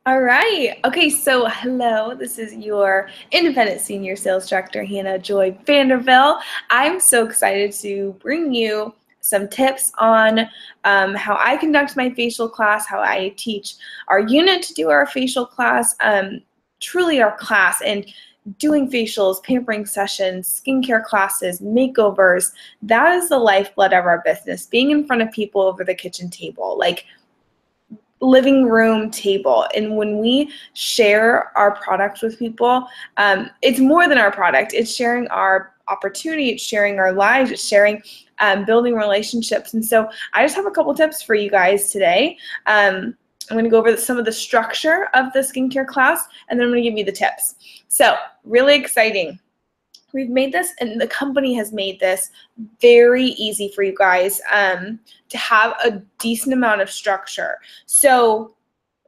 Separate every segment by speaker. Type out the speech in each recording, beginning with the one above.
Speaker 1: All right. Okay, so hello. This is your independent senior sales director, Hannah Joy Vanderbilt. I'm so excited to bring you some tips on how I conduct my facial class, how I teach our unit to do our facial class, truly our class, and doing facials, pampering sessions, skincare classes, makeovers. That is the lifeblood of our business, being in front of people over the kitchen table. Like, living room table. And when we share our product with people, it's more than our product. It's sharing our opportunity, it's sharing our lives, it's sharing building relationships. And so I just have a couple tips for you guys today. I'm going to go over some of the structure of the skincare class, and then I'm going to give you the tips. So really exciting. We've made this, and the company has made this very easy for you guys to have a decent amount of structure. So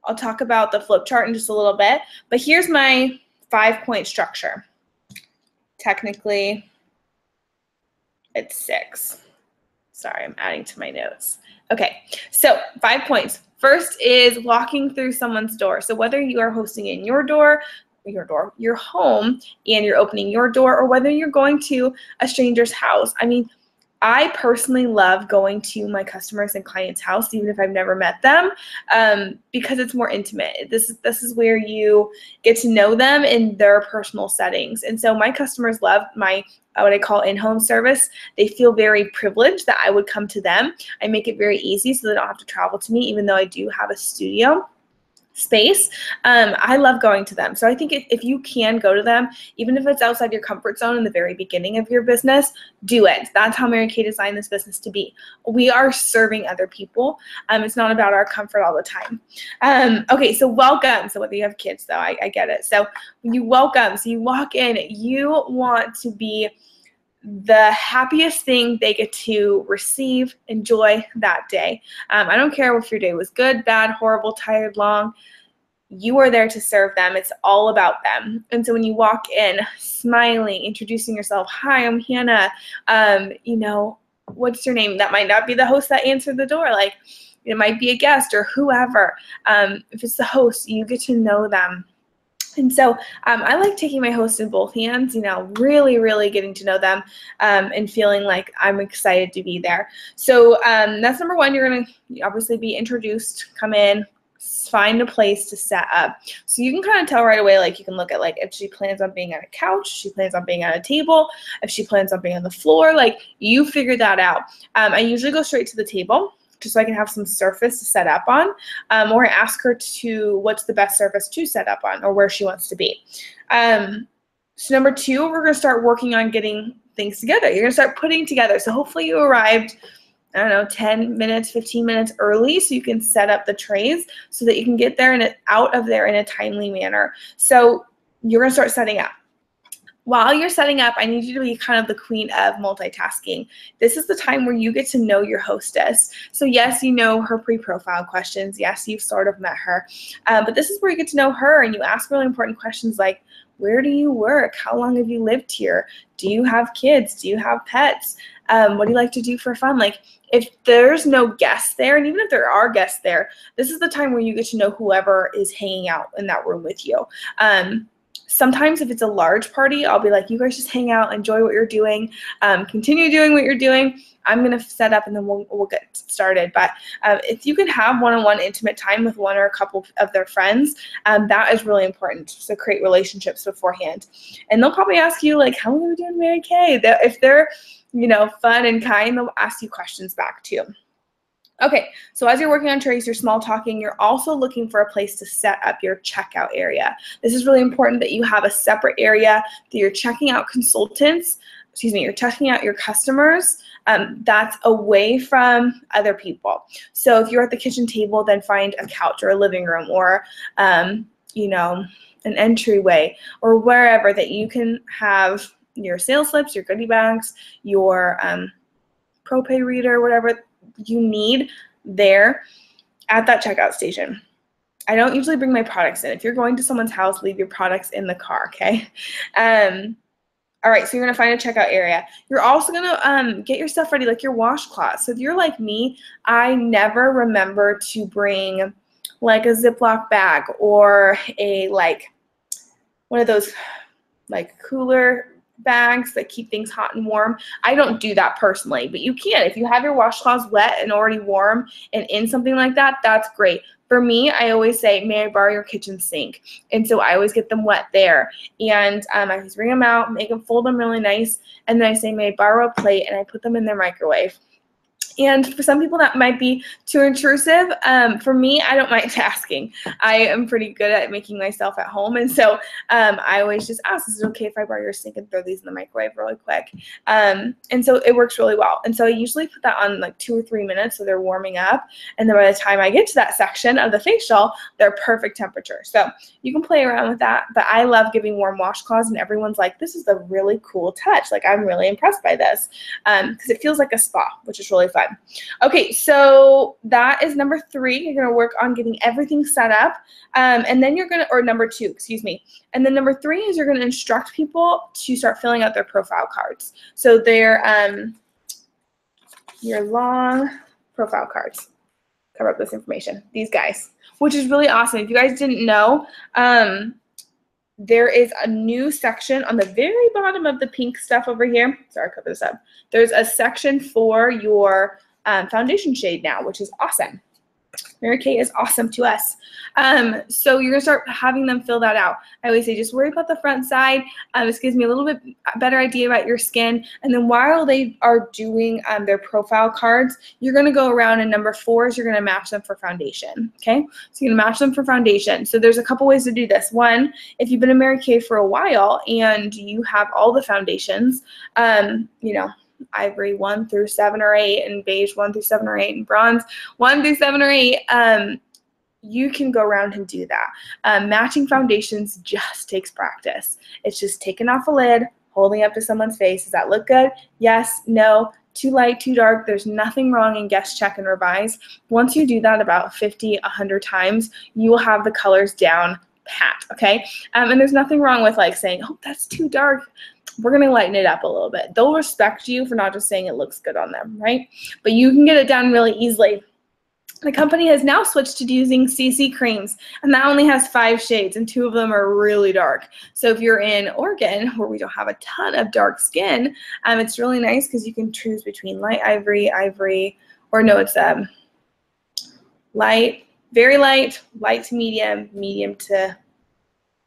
Speaker 1: I'll talk about the flip chart in just a little bit, but here's my 5-point structure. Technically, it's 6. Sorry, I'm adding to my notes. Okay, so 5 points. First is walking through someone's door. So whether you are hosting in your home, and you're opening your door, or whether you're going to a stranger's house. I mean, I personally love going to my customers and clients' house, even if I've never met them, because it's more intimate. This is where you get to know them in their personal settings. And so my customers love my what I call in-home service. They feel very privileged that I would come to them. I make it very easy so they don't have to travel to me, even though I do have a studio space. I love going to them. So I think if you can go to them, even if it's outside your comfort zone in the very beginning of your business, do it. That's how Mary Kay designed this business to be. We are serving other people. It's not about our comfort all the time. Okay, so welcome. So whether you have kids, though, I get it. So when you welcome, so you walk in, you want to be the happiest thing they get to receive, enjoy that day. I don't care if your day was good, bad, horrible, tired, long. You are there to serve them. It's all about them. And so when you walk in, smiling, introducing yourself, hi, I'm Hannah. What's your name? That might not be the host that answered the door. Like, it might be a guest or whoever. If it's the host, you get to know them. And so I like taking my host in both hands, really, really getting to know them and feeling like I'm excited to be there. So that's number one. You're going to obviously be introduced, come in, find a place to set up. So you can kind of tell right away, like you can look at like if she plans on being on a couch, she plans on being on a table, if she plans on being on the floor, like you figure that out. I usually go straight to the table, just so I can have some surface to set up on, or ask her what's the best surface to set up on, or where she wants to be. So number 2, we're going to start working on getting things together. You're going to start putting together. So hopefully you arrived, 10 minutes, 15 minutes early, so you can set up the trays so that you can get there and out of there in a timely manner. So you're going to start setting up. While you're setting up, I need you to be kind of the queen of multitasking. This is the time where you get to know your hostess. So yes, you know her pre-profile questions. Yes, you've sort of met her. But this is where you get to know her, and you ask really important questions like, where do you work? How long have you lived here? Do you have kids? Do you have pets? What do you like to do for fun? Like, if there's no guests there, and even if there are guests there, this is the time where you get to know whoever is hanging out in that room with you. Sometimes if it's a large party, I'll be like, you guys just hang out, enjoy what you're doing, continue doing what you're doing. I'm going to set up and then we'll get started. But if you can have one-on-one intimate time with one or a couple of their friends, that is really important. So create relationships beforehand. And they'll probably ask you, like, how long are we doing Mary Kay? If they're, fun and kind, they'll ask you questions back too. Okay, so as you're working on trays, you're small talking, you're also looking for a place to set up your checkout area. This is really important that you have a separate area that you're checking out you're checking out your customers that's away from other people. So if you're at the kitchen table, then find a couch or a living room or, an entryway or wherever that you can have your sales slips, your goodie bags, your ProPay reader, whatever you need there at that checkout station. I don't usually bring my products in. If you're going to someone's house, leave your products in the car, okay? All right, so you're gonna find a checkout area. You're also gonna get your stuff ready, like your washcloth. So if you're like me, I never remember to bring like a Ziploc bag or a one of those cooler bags that keep things hot and warm. I don't do that personally, but you can. If you have your washcloths wet and already warm and in something like that, that's great. For me, I always say, may I borrow your kitchen sink? And so I always get them wet there. And I just bring them out, make them, fold them really nice, and then I say, may I borrow a plate? And I put them in their microwave. And for some people that might be too intrusive. For me, I don't mind asking. I am pretty good at making myself at home. And so I always just ask, is it okay if I borrow your sink and throw these in the microwave really quick? And so it works really well. And so I usually put that on 2 or 3 minutes so they're warming up. And then by the time I get to that section of the facial, they're perfect temperature. So you can play around with that. But I love giving warm washcloths, and everyone's like, this is a really cool touch. I'm really impressed by this because it feels like a spa, which is really fun. Okay, so that is number 3. You're going to work on getting everything set up. And then you're going to, or number 2, excuse me. And then number 3 is you're going to instruct people to start filling out their profile cards. So they're your long profile cards. Cover up this information. These guys, which is really awesome. If you guys didn't know, there is a new section on the very bottom of the pink stuff over here. Sorry, cover this up. There's a section for your foundation shade now, which is awesome. Mary Kay is awesome to us. So you're going to start having them fill that out. I always say just worry about the front side. This gives me a little bit better idea about your skin. And then while they are doing their profile cards, you're going to go around, and number 4 is you're going to match them for foundation. Okay? So you're going to match them for foundation. So there's a couple ways to do this. One, if you've been a Mary Kay for a while and you have all the foundations, ivory 1 through 7 or 8, and beige 1 through 7 or 8, and bronze 1 through 7 or 8, you can go around and do that. Matching foundations just takes practice. It's just taking off a lid, holding up to someone's face. Does that look good? Yes, no, too light, too dark. There's nothing wrong in guess, check, and revise. Once you do that about 50, 100 times, you will have the colors down pat, okay? And there's nothing wrong with saying, oh, that's too dark. We're going to lighten it up a little bit. They'll respect you for not just saying it looks good on them, right? But you can get it done really easily. The company has now switched to using CC creams, and that only has 5 shades, and 2 of them are really dark. So if you're in Oregon, where we don't have a ton of dark skin, it's really nice because you can choose between light ivory, or no, it's light, very light, light to medium, medium to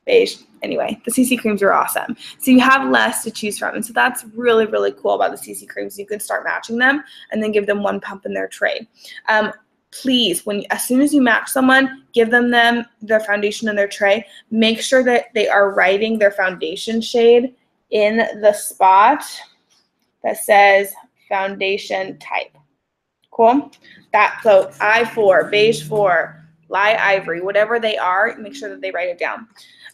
Speaker 1: beige. Anyway, the CC creams are awesome. So you have less to choose from. And so that's really, really cool about the CC creams. You can start matching them and then give them 1 pump in their tray. Please, as soon as you match someone, give them their foundation in their tray. Make sure that they are writing their foundation shade in the spot that says foundation type. Cool? So I4, beige 4, light ivory, whatever they are, make sure that they write it down.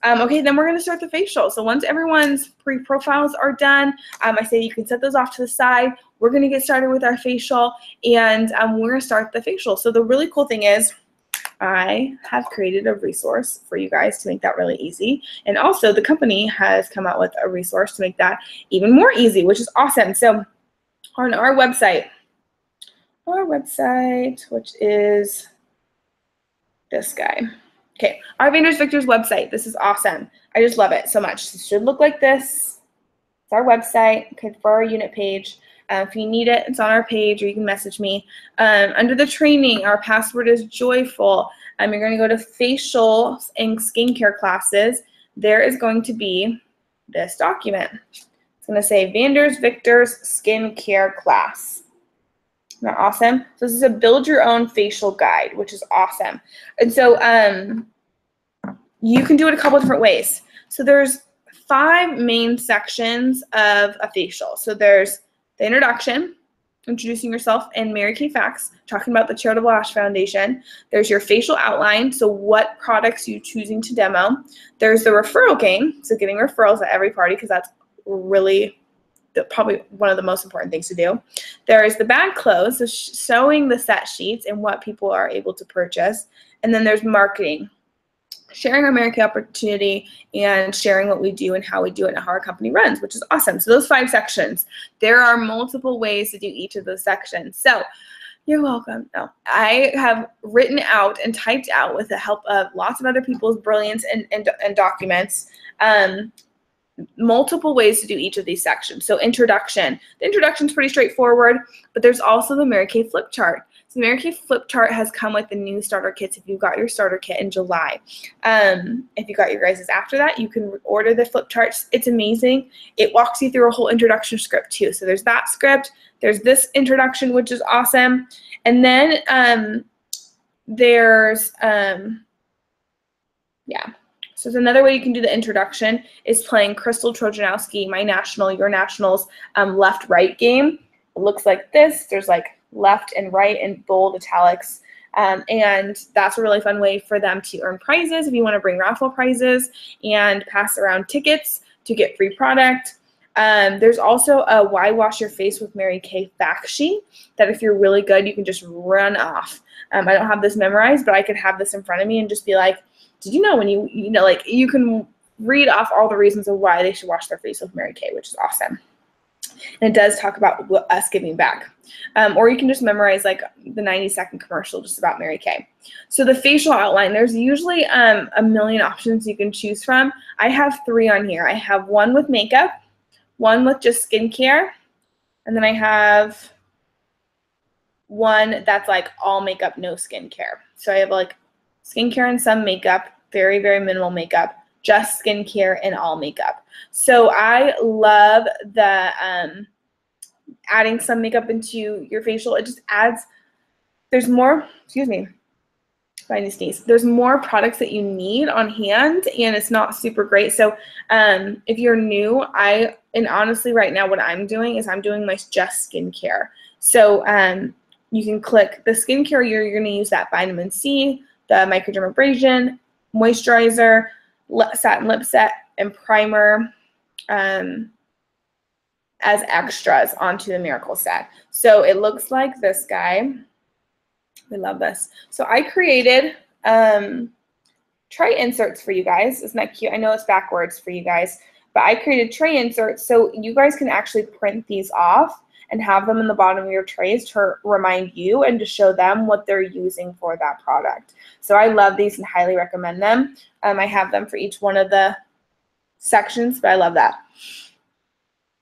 Speaker 1: Okay, then we're going to start the facial. So once everyone's pre-profiles are done, I say you can set those off to the side. We're going to get started with our facial, and we're going to start the facial. So the really cool thing is I have created a resource for you guys to make that really easy. And also the company has come out with a resource to make that even more easy, which is awesome. So on our website, which is this guy. Okay, our Vanders Victor's website. This is awesome. I just love it so much. It should look like this. It's our website, okay, for our unit page. If you need it, it's on our page, or you can message me. Under the training, our password is joyful. You're going to go to facials and skincare classes. There is going to be this document. It's going to say Vanders Victor's skincare class. Isn't that awesome? So this is a build your own facial guide, which is awesome. And so you can do it a couple different ways. So there's 5 main sections of a facial. So there's the introduction, introducing yourself and Mary Kay facts, talking about the Charitable Ash Foundation. There's your facial outline, so what products you're choosing to demo. There's the referral game, so getting referrals at every party, because that's really probably one of the most important things to do. There is the bag close, so showing the set sheets and what people are able to purchase. And then there's marketing, sharing our Mary Kay opportunity and sharing what we do and how we do it and how our company runs, which is awesome. So those 5 sections. There are multiple ways to do each of those sections. So You're welcome. No, I have written out and typed out with the help of lots of other people's brilliance and documents, multiple ways to do each of these sections. So introduction. The introduction is pretty straightforward, but there's also the Mary Kay flip chart. So the Mary Kay flip chart has come with the new starter kits if you got your starter kit in July. If you got your guys' after that, you can order the flip charts. It's amazing. It walks you through a whole introduction script too. So there's that script. There's this introduction, which is awesome. And then there's, So it's another way you can do the introduction is playing Crystal Trojanowski, My National, Your Nationals left-right game. It looks like this. There's like left and right and bold italics. And that's a really fun way for them to earn prizes if you want to bring raffle prizes and pass around tickets to get free product. There's also a Why Wash Your Face with Mary Kay fact sheet that if you're really good, you can just run off. I don't have this memorized, but I could have this in front of me and just be like, did you know when like you can read off all the reasons of why they should wash their face with Mary Kay, which is awesome. And it does talk about us giving back. Or you can just memorize like the 90-second commercial just about Mary Kay. So the facial outline, there's usually a million options you can choose from. I have 3 on here. I have one with makeup, one with just skincare, and then I have one that's like all makeup, no skincare. So I have like skincare and some makeup, very, very minimal makeup, just skincare and all makeup. So I love the adding some makeup into your facial. It just adds, there's more, excuse me, I need to sneeze. There's more products that you need on hand and it's not super great. So if you're new, and honestly right now what I'm doing is I'm doing my just skincare. So you can click the skincare, you're going to use that vitamin C, the microdermabrasion, moisturizer, satin lip set, and primer as extras onto the Miracle set. So it looks like this guy. We love this. So I created tray inserts for you guys. Isn't that cute? I know it's backwards for you guys, but I created tray inserts so you guys can actually print these off and have them in the bottom of your trays to remind you and to show them what they're using for that product. So I love these and highly recommend them. I have them for each one of the sections, but I love that.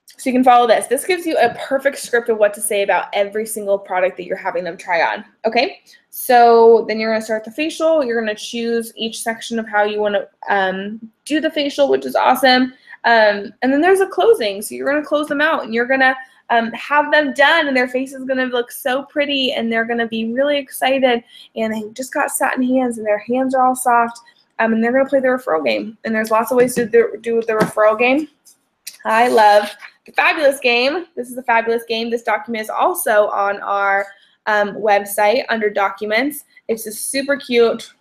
Speaker 1: So you can follow this. This gives you a perfect script of what to say about every single product that you're having them try on. Okay, so then you're going to start the facial. You're going to choose each section of how you want to do the facial, which is awesome. And then there's a closing. So you're going to close them out and you're going to have them done and their face is going to look so pretty and they're going to be really excited and they just got satin hands and their hands are all soft and they're going to play the referral game. And there's lots of ways to do the referral game. I love the Fabulous Game. This is a Fabulous Game. This document is also on our website under documents. It's a super cute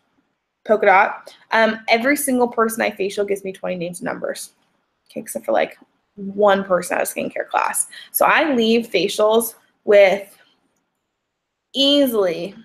Speaker 1: polka dot. Every single person I facial gives me 20 names and numbers, okay, except for like one person at a skincare class. So I leave facials with easily,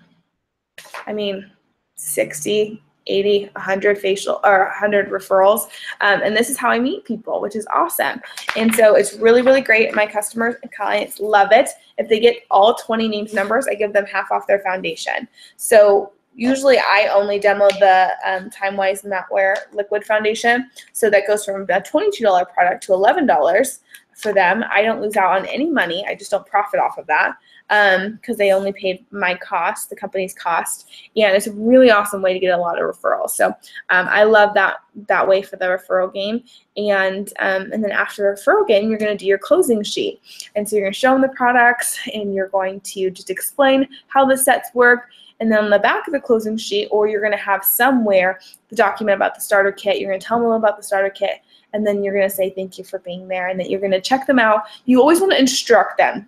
Speaker 1: 60, 80, 100 facial or 100 referrals. And this is how I meet people, which is awesome. And so it's really, really great. My customers and clients love it. If they get all 20 names and numbers, I give them half off their foundation. So usually I only demo the Time Wise Matte Wear Liquid Foundation. So that goes from a $22 product to $11 for them. I don't lose out on any money. I just don't profit off of that because they only paid my cost, the company's cost. And it's a really awesome way to get a lot of referrals. So I love that way for the referral game. And then after the referral game, you're going to do your closing sheet. And so you're going to show them the products and you're going to just explain how the sets work. And then on the back of the closing sheet, or you're going to have somewhere the document about the starter kit. You're going to tell them about the starter kit, and then you're going to say thank you for being there, and that you're going to check them out. You always want to instruct them.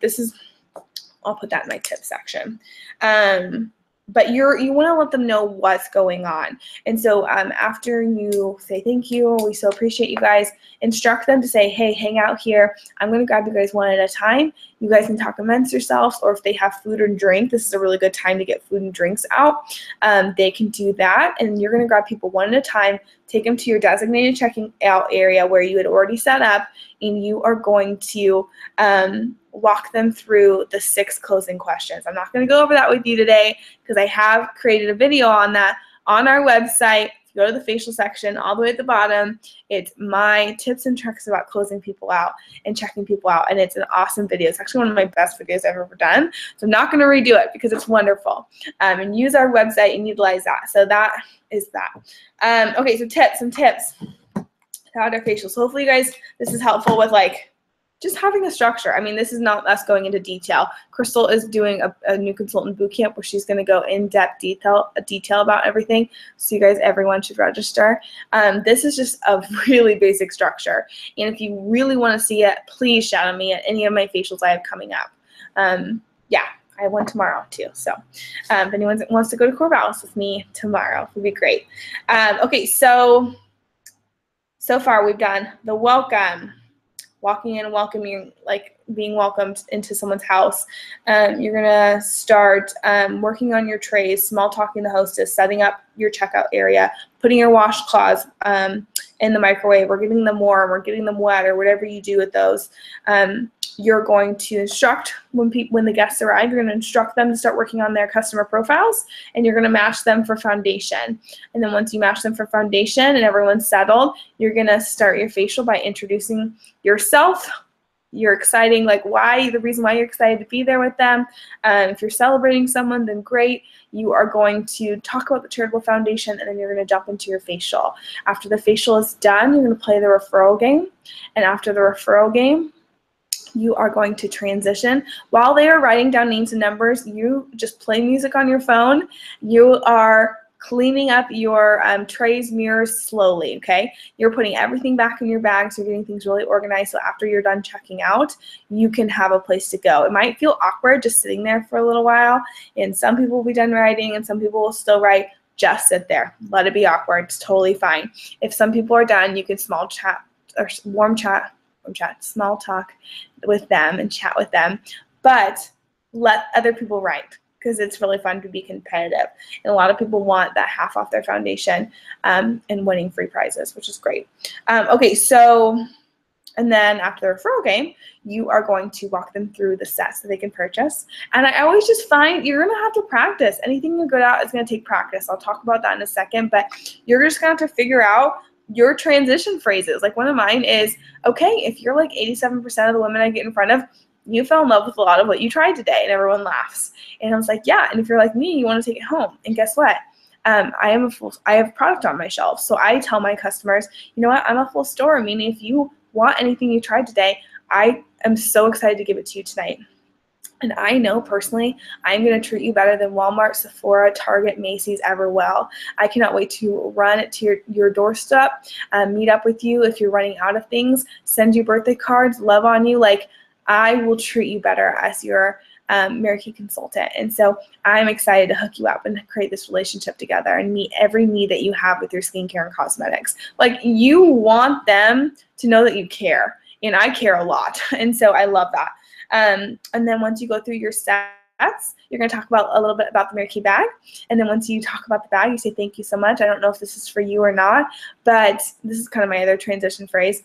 Speaker 1: I'll put that in my tip section. But you want to let them know what's going on. And so after you say thank you, we so appreciate you guys, instruct them to say, hey, hang out here. I'm going to grab you guys one at a time. You guys can talk amongst yourselves, or if they have food and drink, this is a really good time to get food and drinks out. They can do that, and you're going to grab people one at a time, take them to your designated checking out area where you had already set up, and you are going to walk them through the 6 closing questions. I'm not going to go over that with you today because I have created a video on that on our website. If you go to the facial section all the way at the bottom, it's my tips and tricks about closing people out and checking people out, and it's an awesome video. It's actually one of my best videos I've ever done, so I'm not going to redo it because it's wonderful. And use our website and utilize that. So that is that. Okay, so some tips about our facials. So hopefully you guys, this is helpful with like just having a structure. I mean, this is not us going into detail. Crystal is doing a new consultant boot camp where she's going to go in-depth detail about everything. So you guys, everyone should register. This is just a really basic structure. And if you really want to see it, please shout at me at any of my facials I have coming up. Yeah, I have one tomorrow too. So if anyone wants to go to Corvallis with me tomorrow, it would be great. Okay, so far we've done the welcome. Walking in and welcoming, like being welcomed into someone's house. You're gonna start working on your trays, small talking the hostess, setting up your checkout area, putting your washcloths in the microwave. We're getting them warm, we're getting them wet, or whatever you do with those. You're going to instruct when the guests arrive. You're going to instruct them to start working on their customer profiles, and you're going to match them for foundation. And then once you match them for foundation and everyone's settled, you're going to start your facial by introducing yourself. You're exciting, like the reason why you're excited to be there with them. If you're celebrating someone, then great. You are going to talk about the charitable foundation, and then you're going to jump into your facial. After the facial is done, you're going to play the referral game. And after the referral game, you are going to transition. While they are writing down names and numbers, you just play music on your phone. You are cleaning up your trays, mirrors slowly, okay? You're putting everything back in your bags. You're getting things really organized, so after you're done checking out, you can have a place to go. It might feel awkward just sitting there for a little while, and some people will be done writing, and some people will still write. Just sit there. Let it be awkward. It's totally fine. If some people are done, you can small talk with them and chat with them, but let other people write because it's really fun to be competitive. And a lot of people want that half off their foundation and winning free prizes, which is great. Okay, so, and then after the referral game, you are going to walk them through the sets that they can purchase. And I always just find you're going to have to practice. Anything you're good at is going to take practice. I'll talk about that in a second, but you're just going to have to figure out your transition phrases. Like one of mine is, okay, if you're like 87% of the women I get in front of, you fell in love with a lot of what you tried today, and everyone laughs. And I was like, yeah, and if you're like me, you want to take it home. And guess what? I have product on my shelf. So I tell my customers, you know what, I'm a full store, meaning if you want anything you tried today, I am so excited to give it to you tonight. And I know personally, I'm going to treat you better than Walmart, Sephora, Target, Macy's ever will. I cannot wait to run it to your doorstep, meet up with you if you're running out of things, send you birthday cards, love on you. Like, I will treat you better as your Mary Kay consultant. And so I'm excited to hook you up and create this relationship together and meet every need that you have with your skincare and cosmetics. Like, you want them to know that you care, and I care a lot. And so I love that. And then once you go through your sets, you're going to talk about a little bit about the Mary Kay bag. And then once you talk about the bag, you say, thank you so much. I don't know if this is for you or not, but this is kind of my other transition phrase.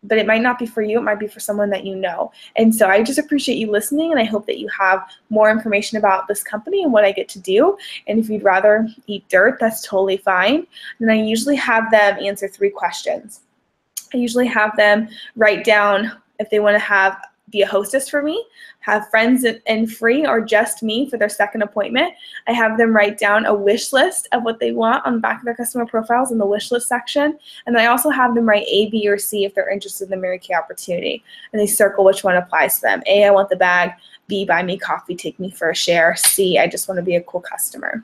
Speaker 1: But it might not be for you. It might be for someone that you know. And so I just appreciate you listening, and I hope that you have more information about this company and what I get to do. And if you'd rather eat dirt, that's totally fine. And I usually have them answer 3 questions. I usually have them write down if they want to be a hostess for me, have friends and free, or just me for their second appointment. I have them write down a wish list of what they want on the back of their customer profiles in the wish list section. And I also have them write A, B, or C if they're interested in the Mary Kay opportunity. And they circle which one applies to them. A, I want the bag. B, buy me coffee, take me for a share. C, I just want to be a cool customer.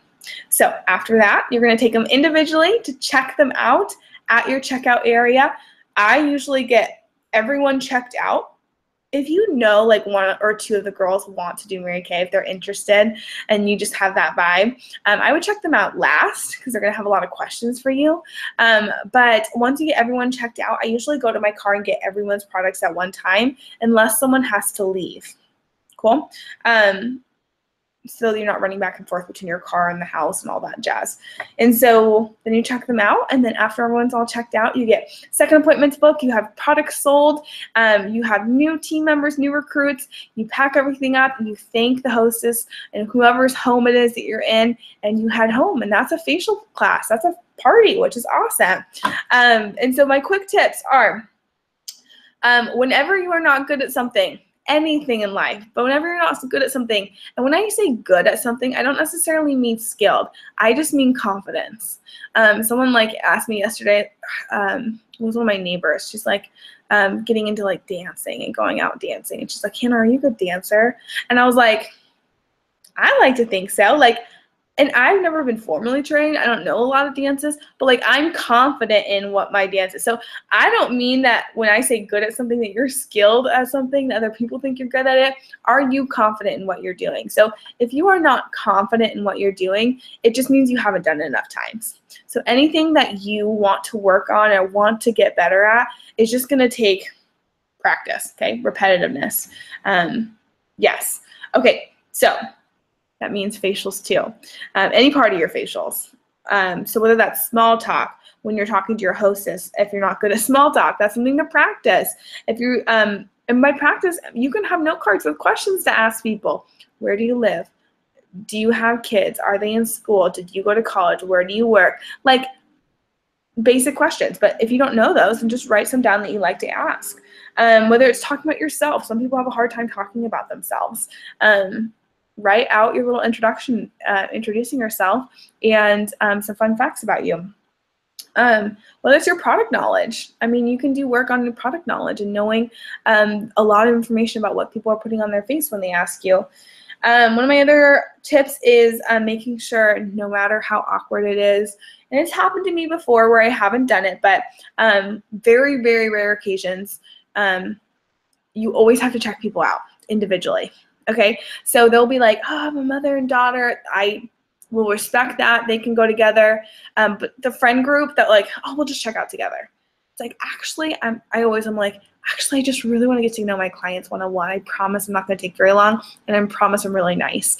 Speaker 1: So after that, you're going to take them individually to check them out at your checkout area. I usually get everyone checked out. If you know like 1 or 2 of the girls want to do Mary Kay, if they're interested and you just have that vibe, I would check them out last because they're going to have a lot of questions for you. But once you get everyone checked out, I usually go to my car and get everyone's products at one time unless someone has to leave. Cool? so you're not running back and forth between your car and the house and all that jazz. And so then you check them out, and then after everyone's all checked out, you get second appointments booked, you have products sold, you have new team members, new recruits, you pack everything up, you thank the hostess and whoever's home it is that you're in, and you head home. And that's a facial class. That's a party, which is awesome. And so my quick tips are, whenever you are not good at something, anything in life, but whenever you're not so good at something, and when I say good at something, I don't necessarily mean skilled. I just mean confidence. Someone like asked me yesterday, it was one of my neighbors. She's like getting into like dancing and going out dancing, and she's like, Hannah, are you a good dancer? And I was like, I like to think so. Like, and I've never been formally trained. I don't know a lot of dances, but like I'm confident in what my dance is. So I don't mean that when I say good at something that you're skilled at something that other people think you're good at it. Are you confident in what you're doing? So if you are not confident in what you're doing, it just means you haven't done it enough times. So anything that you want to work on or want to get better at is just going to take practice, okay? Repetitiveness. Yes. Okay, so that means facials too. Any part of your facials. So whether that's small talk, when you're talking to your hostess, if you're not good at small talk, that's something to practice. If you, and by practice, you can have note cards with questions to ask people. Where do you live? Do you have kids? Are they in school? Did you go to college? Where do you work? Like basic questions. But if you don't know those, then just write some down that you like to ask. Whether it's talking about yourself. Some people have a hard time talking about themselves. Write out your little introduction, introducing yourself, and some fun facts about you. Whether it's your product knowledge. I mean, you can do work on your product knowledge and knowing a lot of information about what people are putting on their face when they ask you. One of my other tips is making sure, no matter how awkward it is, and it's happened to me before where I haven't done it, but very, very rare occasions, you always have to check people out individually. Okay, so they'll be like, oh, I'm a mother and daughter. I will respect that. They can go together. But the friend group that like, oh, we'll just check out together. It's like, actually, I'm like, actually, I just really want to get to know my clients one-on-one. I promise I'm not going to take very long, and I promise I'm really nice.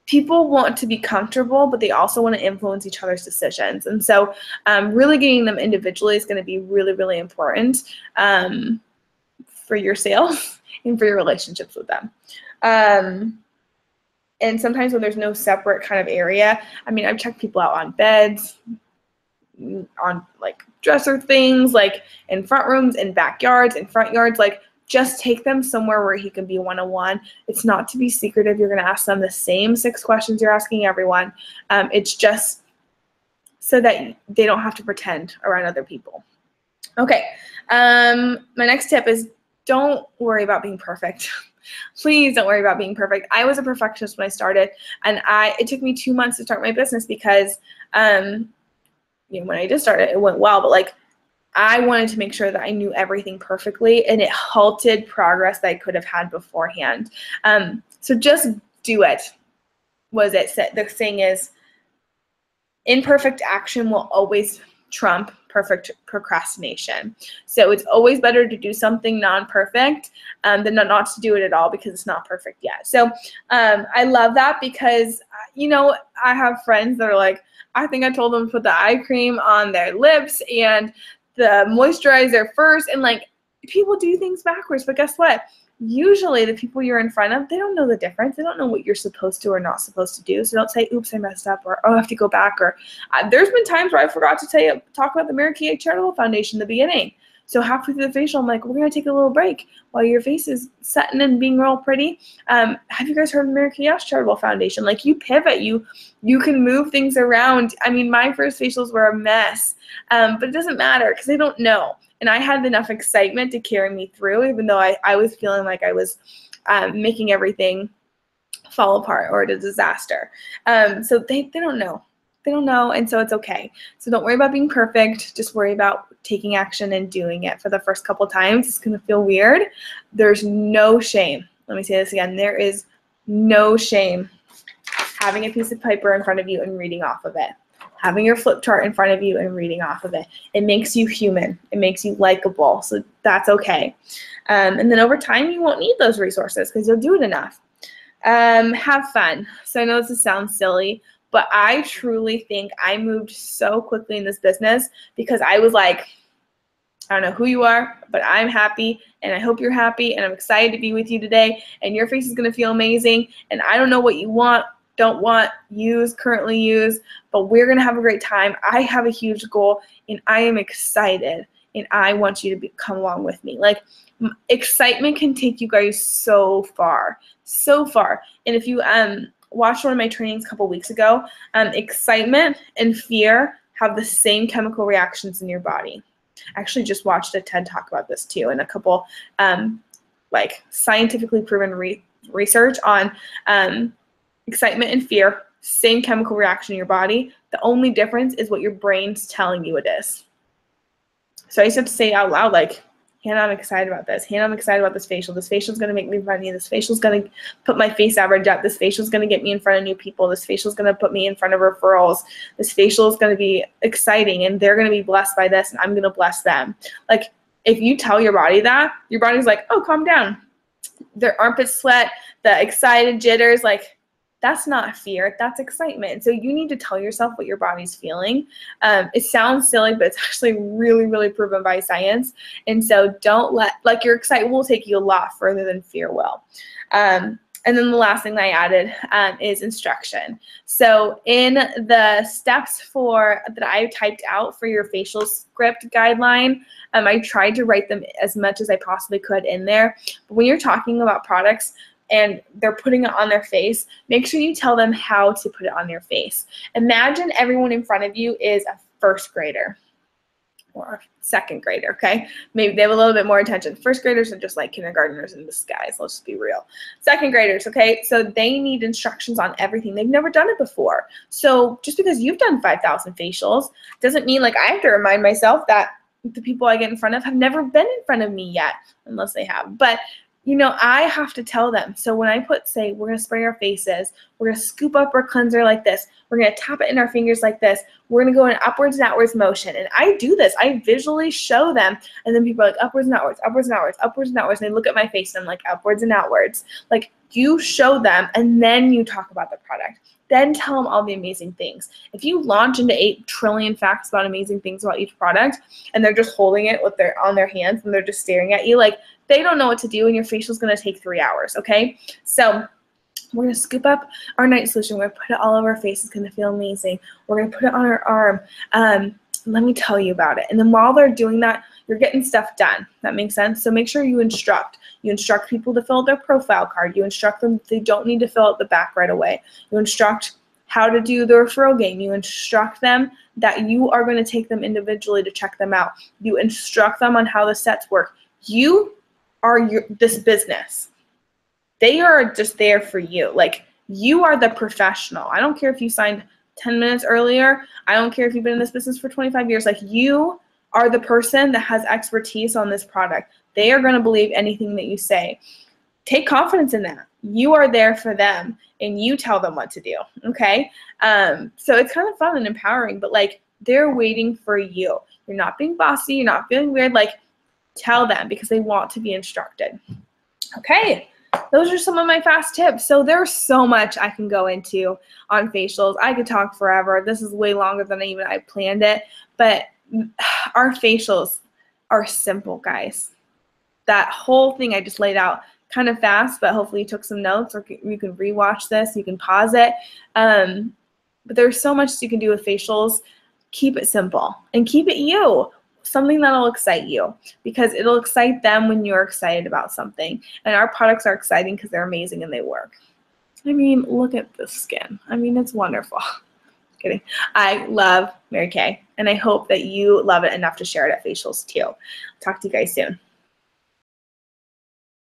Speaker 1: People want to be comfortable, but they also want to influence each other's decisions. And so really getting them individually is going to be really, really important for your sales and for your relationships with them. And sometimes when there's no separate kind of area, I mean, I've checked people out on beds, on like dresser things, like in front rooms, in backyards, in front yards, like just take them somewhere where he can be one-on-one. It's not to be secretive. You're going to ask them the same 6 questions you're asking everyone. It's just so that they don't have to pretend around other people. Okay. My next tip is don't worry about being perfect. Please don't worry about being perfect. I was a perfectionist when I started, and it took me 2 months to start my business because, when I did start it, it went well, but like I wanted to make sure that I knew everything perfectly, and it halted progress that I could have had beforehand. So just do it. The thing is, imperfect action will always trump perfect procrastination. So it's always better to do something non-perfect than not to do it at all because it's not perfect yet. So I love that because, I have friends that are like, I think I told them to put the eye cream on their lips and the moisturizer first. And like people do things backwards, but guess what? Usually the people you're in front of, they don't know the difference. They don't know what you're supposed to or not supposed to do. So don't say, oops, I messed up, or, oh, I have to go back. Or there's been times where I forgot to talk about the Mary Kay Charitable Foundation in the beginning. So halfway through the facial, I'm like, we're going to take a little break while your face is setting and being real pretty. Have you guys heard of the Mary Kay Charitable Foundation? Like you pivot, you can move things around. I mean, my first facials were a mess, but it doesn't matter because they don't know. And I had enough excitement to carry me through, even though I was feeling like I was making everything fall apart or a disaster. So they don't know. They don't know, and so it's okay. So don't worry about being perfect. Just worry about taking action and doing it for the first couple times. It's going to feel weird. There's no shame. Let me say this again. There is no shame having a piece of paper in front of you and reading off of it. Having your flip chart in front of you and reading off of it. It makes you human. It makes you likable. So that's okay. And then over time, you won't need those resources because you'll do it enough. Have fun. So I know this sounds silly, but I truly think I moved so quickly in this business because I was like, I don't know who you are, but I'm happy, and I hope you're happy, and I'm excited to be with you today, and your face is going to feel amazing, and I don't know what you want, don't want, use, currently use, but we're going to have a great time. I have a huge goal, and I am excited, and I want you to come along with me. Like, excitement can take you guys so far, so far. And if you watched one of my trainings a couple weeks ago, excitement and fear have the same chemical reactions in your body. I actually just watched a TED Talk about this too, and a couple like scientifically proven research on excitement and fear, same chemical reaction in your body. The only difference is what your brain's telling you it is. So I used to have to say out loud, like, Hannah, I'm excited about this. Hannah, I'm excited about this facial. This facial is going to make me money. This facial is going to put my face average up. This facial is going to get me in front of new people. This facial is going to put me in front of referrals. This facial is going to be exciting, and they're going to be blessed by this, and I'm going to bless them. Like, if you tell your body that, your body's like, oh, calm down. Their armpits sweat, the excited jitters, like, that's not fear, that's excitement. So you need to tell yourself what your body's feeling. It sounds silly, but it's actually really, really proven by science. And so don't let, like, your excitement will take you a lot further than fear will. And then the last thing that I added is instruction. So in the steps that I typed out for your facial script guideline, I tried to write them as much as I possibly could in there. But when you're talking about products, and they're putting it on their face, make sure you tell them how to put it on their face. Imagine everyone in front of you is a first grader or a second grader, okay? Maybe they have a little bit more attention. First graders are just like kindergartners in disguise, let's just be real. Second graders, okay? So they need instructions on everything. They've never done it before. So just because you've done 5,000 facials doesn't mean like I have to remind myself that the people I get in front of have never been in front of me yet, unless they have. But you know, I have to tell them. So when I say, we're going to spray our faces, we're going to scoop up our cleanser like this, we're going to tap it in our fingers like this, we're going to go in upwards and outwards motion. And I do this. I visually show them. And then people are like, upwards and outwards, upwards and outwards, upwards and outwards. And they look at my face and I'm like, upwards and outwards. Like, you show them and then you talk about the product. Then tell them all the amazing things. If you launch into 8 trillion facts about amazing things about each product and they're just holding it on their hands and they're just staring at you, like, they don't know what to do, and your facial is going to take 3 hours, okay? So we're going to scoop up our night solution. We're going to put it all over our face. It's going to feel amazing. We're going to put it on our arm. Let me tell you about it. And then while they're doing that, you're getting stuff done. That makes sense? So make sure you instruct. You instruct people to fill out their profile card. You instruct them they don't need to fill out the back right away. You instruct how to do the referral game. You instruct them that you are going to take them individually to check them out. You instruct them on how the sets work. You are this business. They are just there for you. Like, you are the professional. I don't care if you signed 10 minutes earlier. I don't care if you've been in this business for 25 years. Like, you are the person that has expertise on this product. They are going to believe anything that you say. Take confidence in that. You are there for them, and you tell them what to do, okay? So it's kind of fun and empowering, but, like, they're waiting for you. You're not being bossy. You're not feeling weird. Like, tell them because they want to be instructed. Okay, those are some of my fast tips. So there's so much I can go into on facials. I could talk forever. This is way longer than I planned it, but our facials are simple, guys. That whole thing I just laid out kind of fast, but hopefully you took some notes, or you can rewatch this, you can pause it. But there's so much you can do with facials. Keep it simple and keep it you. Something that'll excite you, because it'll excite them when you're excited about something. And our products are exciting because they're amazing and they work. I mean, look at this skin. I mean, it's wonderful. Kidding. I love Mary Kay, and I hope that you love it enough to share it at facials too. Talk to you guys soon.